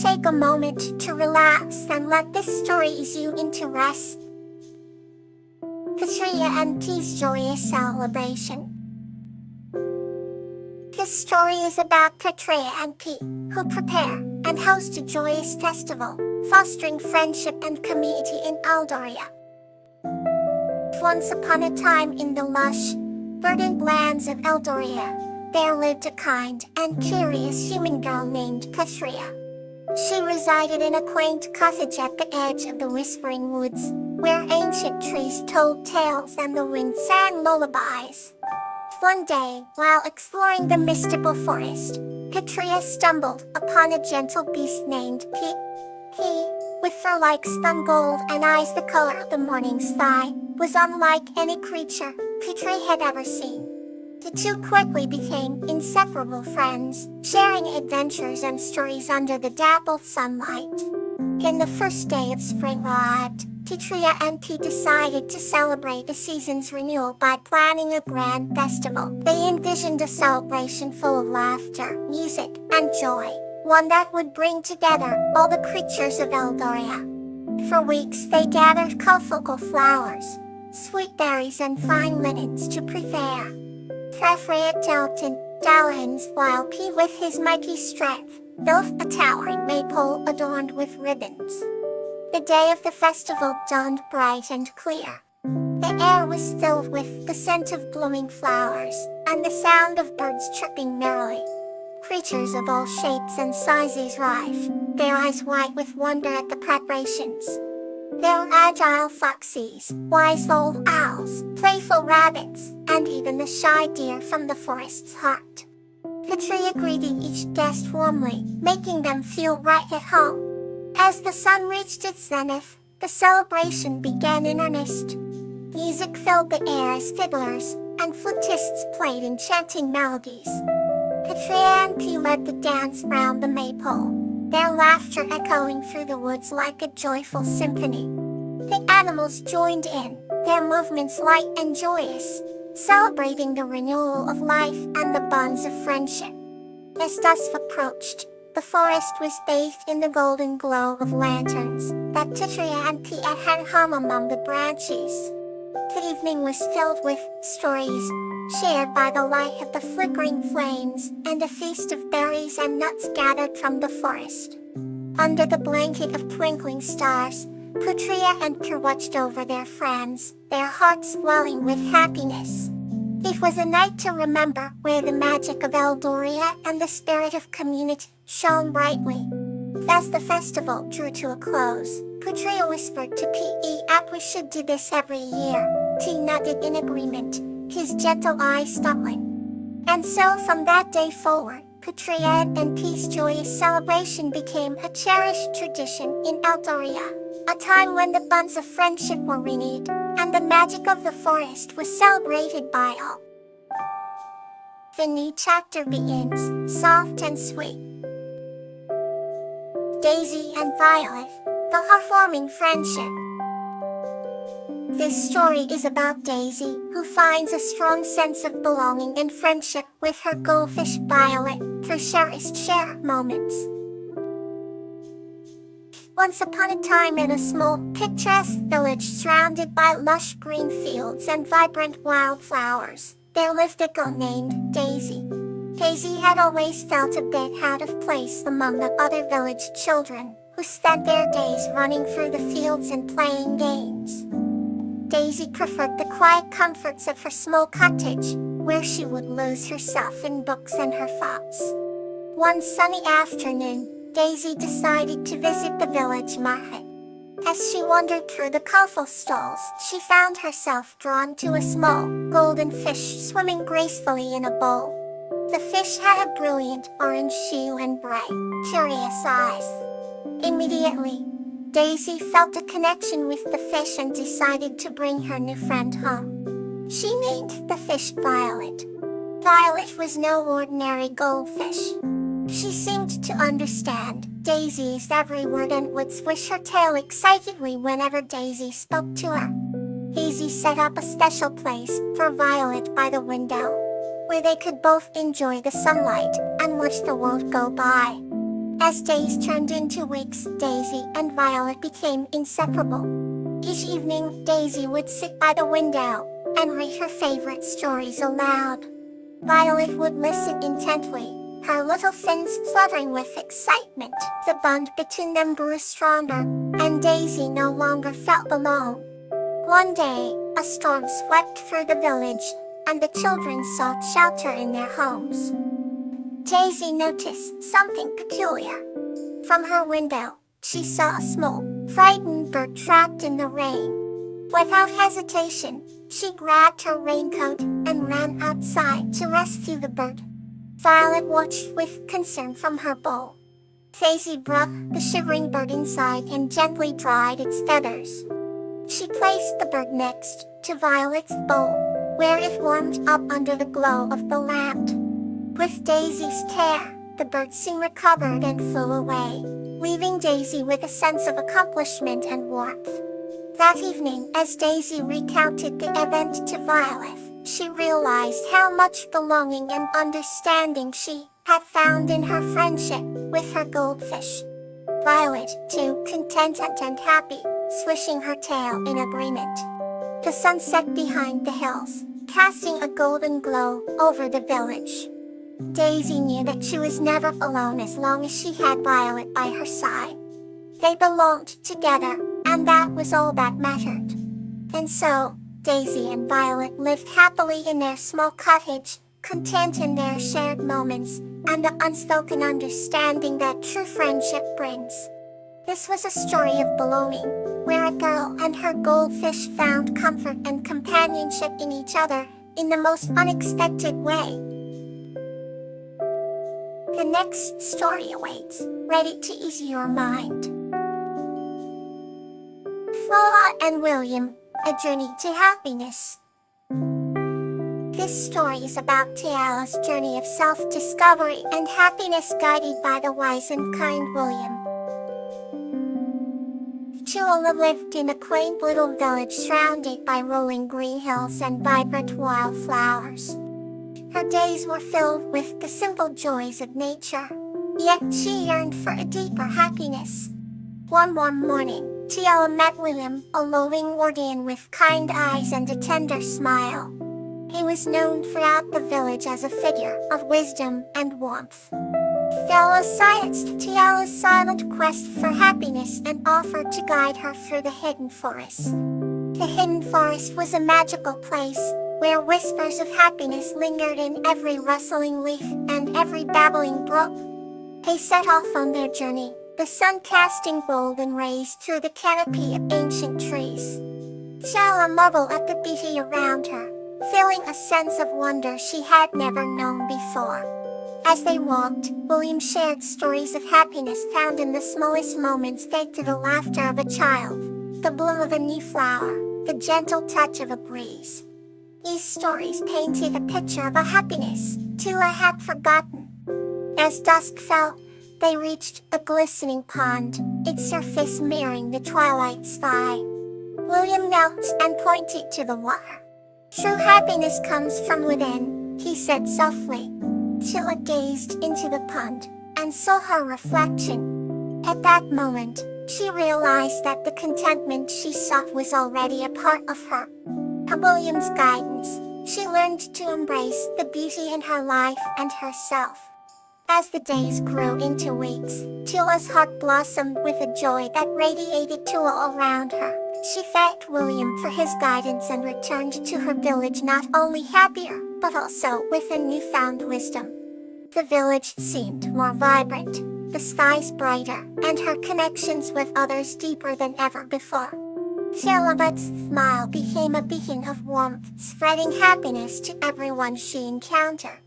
Take a moment to relax and let this story ease you into rest. Katria and P's Joyous Celebration. This story is about Katria and P, who prepare and host a joyous festival, fostering friendship and community in Eldoria. Once upon a time in the lush, verdant lands of Eldoria, there lived a kind and curious human girl named Katria. She resided in a quaint cottage at the edge of the whispering woods, where ancient trees told tales and the wind sang lullabies. One day, while exploring the mystical forest, Katria stumbled upon a gentle beast named P. He, with fur like spun gold and eyes the color of the morning sky, was unlike any creature Katria had ever seen. The two quickly became inseparable friends, sharing adventures and stories under the dappled sunlight. In the first day of spring arrived, Katria and P decided to celebrate the season's renewal by planning a grand festival. They envisioned a celebration full of laughter, music, and joy, one that would bring together all the creatures of Eldoria. For weeks they gathered colorful flowers, sweet berries, and fine linens to prepare. Katria dealt in dalliance while P, with his mighty strength, built a towering maypole adorned with ribbons. The day of the festival dawned bright and clear. The air was filled with the scent of blooming flowers and the sound of birds chirping merrily. Creatures of all shapes and sizes arrived, their eyes wide with wonder at the preparations. There were agile foxes, wise old owls, playful rabbits, and even the shy deer from the forest's heart. Katria greeted each guest warmly, making them feel right at home. As the sun reached its zenith, the celebration began in earnest. Music filled the air as fiddlers and flutists played enchanting melodies. Katria and P led the dance round the maypole, their laughter echoing through the woods like a joyful symphony. The animals joined in, their movements light and joyous, celebrating the renewal of life and the bonds of friendship. As dusk approached, the forest was bathed in the golden glow of lanterns that Katria and P had hung among the branches. The evening was filled with stories shared by the light of the flickering flames and a feast of berries and nuts gathered from the forest. Under the blanket of twinkling stars, Katria and P watched over their friends, their hearts swelling with happiness. It was a night to remember, where the magic of Eldoria and the spirit of community shone brightly. As the festival drew to a close, Katria whispered to P, "We should do this every year." P nodded in agreement, his gentle eyes sparkling. And so from that day forward, Katria and P's joyous celebration became a cherished tradition in Eldoria, a time when the bonds of friendship were renewed, and the magic of the forest was celebrated by all. The new chapter begins, soft and sweet. Daisy and Violet, the heartwarming friendship. This story is about Daisy, who finds a strong sense of belonging and friendship with her goldfish Violet through cherished shared moments. Once upon a time in a small, picturesque village surrounded by lush green fields and vibrant wildflowers, there lived a girl named Daisy. Daisy had always felt a bit out of place among the other village children, who spent their days running through the fields and playing games. Daisy preferred the quiet comforts of her small cottage, where she would lose herself in books and her thoughts. One sunny afternoon, Daisy decided to visit the village market. As she wandered through the colorful stalls, she found herself drawn to a small, golden fish swimming gracefully in a bowl. The fish had a brilliant orange hue and bright, curious eyes. Immediately, Daisy felt a connection with the fish and decided to bring her new friend home. She named the fish Violet. Violet was no ordinary goldfish. She seemed to understand Daisy's every word and would swish her tail excitedly whenever Daisy spoke to her. Daisy set up a special place for Violet by the window, where they could both enjoy the sunlight and watch the world go by. As days turned into weeks, Daisy and Violet became inseparable. Each evening, Daisy would sit by the window and read her favorite stories aloud. Violet would listen intently, her little fins fluttering with excitement. The bond between them grew stronger, and Daisy no longer felt alone. One day, a storm swept through the village, and the children sought shelter in their homes. Daisy noticed something peculiar. From her window, she saw a small, frightened bird trapped in the rain. Without hesitation, she grabbed her raincoat and ran outside to rescue the bird. Violet watched with concern from her bowl. Daisy brought the shivering bird inside and gently dried its feathers. She placed the bird next to Violet's bowl, where it warmed up under the glow of the lamp. With Daisy's care, the bird soon recovered and flew away, leaving Daisy with a sense of accomplishment and warmth. That evening, as Daisy recounted the event to Violet, she realized how much belonging and understanding she had found in her friendship with her goldfish. Violet, too, contented and happy, swishing her tail in agreement. The sun set behind the hills, casting a golden glow over the village. Daisy knew that she was never alone as long as she had Violet by her side. They belonged together, and that was all that mattered. And so, Daisy and Violet lived happily in their small cottage, content in their shared moments, and the unspoken understanding that true friendship brings. This was a story of belonging, where a girl and her goldfish found comfort and companionship in each other, in the most unexpected way. The next story awaits, ready to ease your mind. Flora and William, A Journey to Happiness. This story is about Tiala's journey of self-discovery and happiness guided by the wise and kind William. Tiala lived in a quaint little village surrounded by rolling green hills and vibrant wildflowers. Her days were filled with the simple joys of nature, yet she yearned for a deeper happiness. One warm morning, Tiala met William, a loving guardian with kind eyes and a tender smile. He was known throughout the village as a figure of wisdom and warmth. Fellow science Tiala's silent quest for happiness and offered to guide her through the hidden forest. The hidden forest was a magical place, where whispers of happiness lingered in every rustling leaf and every babbling brook. They set off on their journey, the sun casting golden rays through the canopy of ancient trees. Tiala marveled at the beauty around her, feeling a sense of wonder she had never known before. As they walked, William shared stories of happiness found in the smallest moments, fed to the laughter of a child, the bloom of a new flower, the gentle touch of a breeze. These stories painted a picture of a happiness Tiala had forgotten. As dusk fell, they reached a glistening pond, its surface mirroring the twilight sky. William knelt and pointed to the water. True happiness comes from within, he said softly. Tiala gazed into the pond and saw her reflection. At that moment, she realized that the contentment she sought was already a part of her. Under William's guidance, she learned to embrace the beauty in her life and herself. As the days grew into weeks, Tiala's heart blossomed with a joy that radiated to all around her. She thanked William for his guidance and returned to her village not only happier, but also with a newfound wisdom. The village seemed more vibrant, the skies brighter, and her connections with others deeper than ever before. Tiala's smile became a beacon of warmth, spreading happiness to everyone she encountered.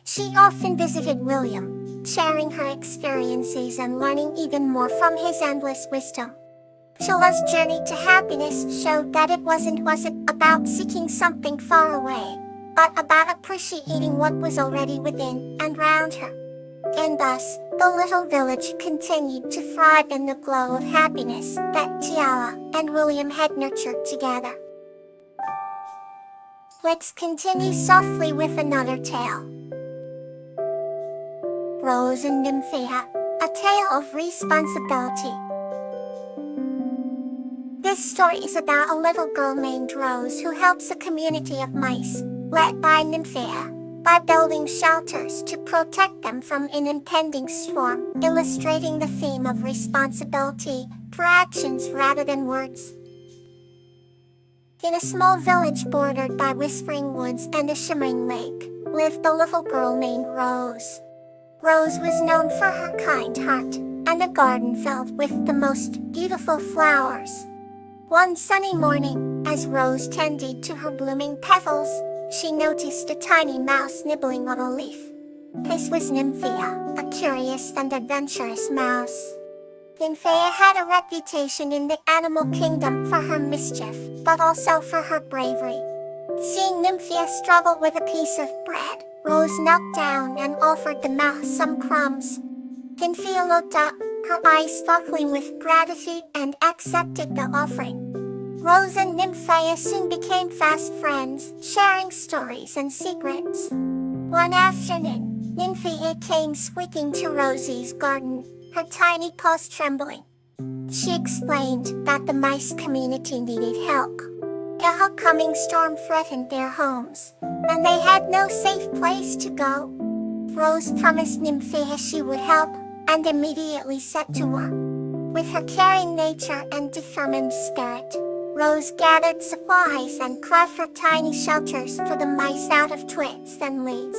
She often visited William, sharing her experiences and learning even more from his endless wisdom. Tiala's journey to happiness showed that it wasn't about seeking something far away, but about appreciating what was already within and around her. And thus, the little village continued to thrive in the glow of happiness that Tiala and William had nurtured together. Let's continue softly with another tale. Rose and Nymphaea, A Tale of Responsibility. This story is about a little girl named Rose who helps a community of mice, led by Nymphea, by building shelters to protect them from an impending storm, illustrating the theme of responsibility for actions rather than words. In a small village bordered by whispering woods and a shimmering lake, lived a little girl named Rose. Rose was known for her kind heart, and a garden filled with the most beautiful flowers. One sunny morning, as Rose tended to her blooming petals, she noticed a tiny mouse nibbling on a leaf. This was Nymphea, a curious and adventurous mouse. Nymphea had a reputation in the animal kingdom for her mischief, but also for her bravery. Seeing Nymphea struggle with a piece of bread, Rose knelt down and offered the mouse some crumbs. Nymphea looked up, her eyes sparkling with gratitude, and accepted the offering. Rose and Nymphea soon became fast friends, sharing stories and secrets. One afternoon, Nymphea came squeaking to Rosie's garden, her tiny paws trembling. She explained that the mice community needed help. A coming storm threatened their homes, and they had no safe place to go. Rose promised Nymphea she would help, and immediately set to work. With her caring nature and determined spirit, Rose gathered supplies and crafted tiny shelters for the mice out of twigs and leaves.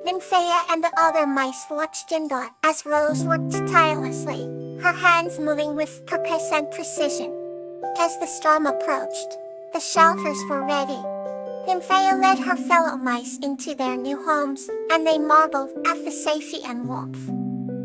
Nymphea and the other mice watched indoor as Rose worked tirelessly, her hands moving with purpose and precision. As the storm approached, the shelters were ready. Nymphea led her fellow mice into their new homes, and they marveled at the safety and warmth.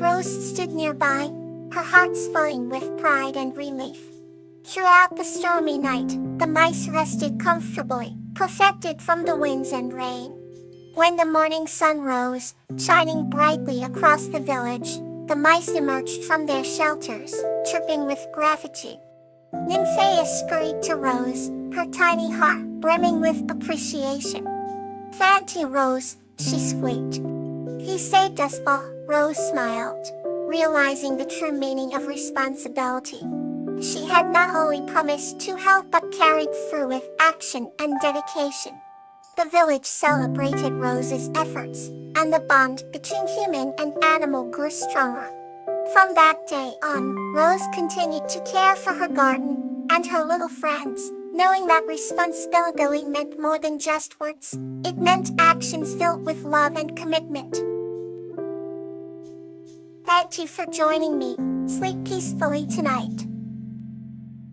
Rose stood nearby, her heart swelling with pride and relief. Throughout the stormy night, the mice rested comfortably, protected from the winds and rain. When the morning sun rose, shining brightly across the village, the mice emerged from their shelters, chirping with gratitude. Nymphea scurried to Rose, her tiny heart brimming with appreciation. "Thank you, Rose," she squeaked. "You saved us all," Rose smiled, realizing the true meaning of responsibility. She had not only promised to help but carried through with action and dedication. The village celebrated Rose's efforts, and the bond between human and animal grew stronger. From that day on, Rose continued to care for her garden and her little friends, knowing that responsibility meant more than just words. It meant actions filled with love and commitment. Thank you for joining me. Sleep peacefully tonight.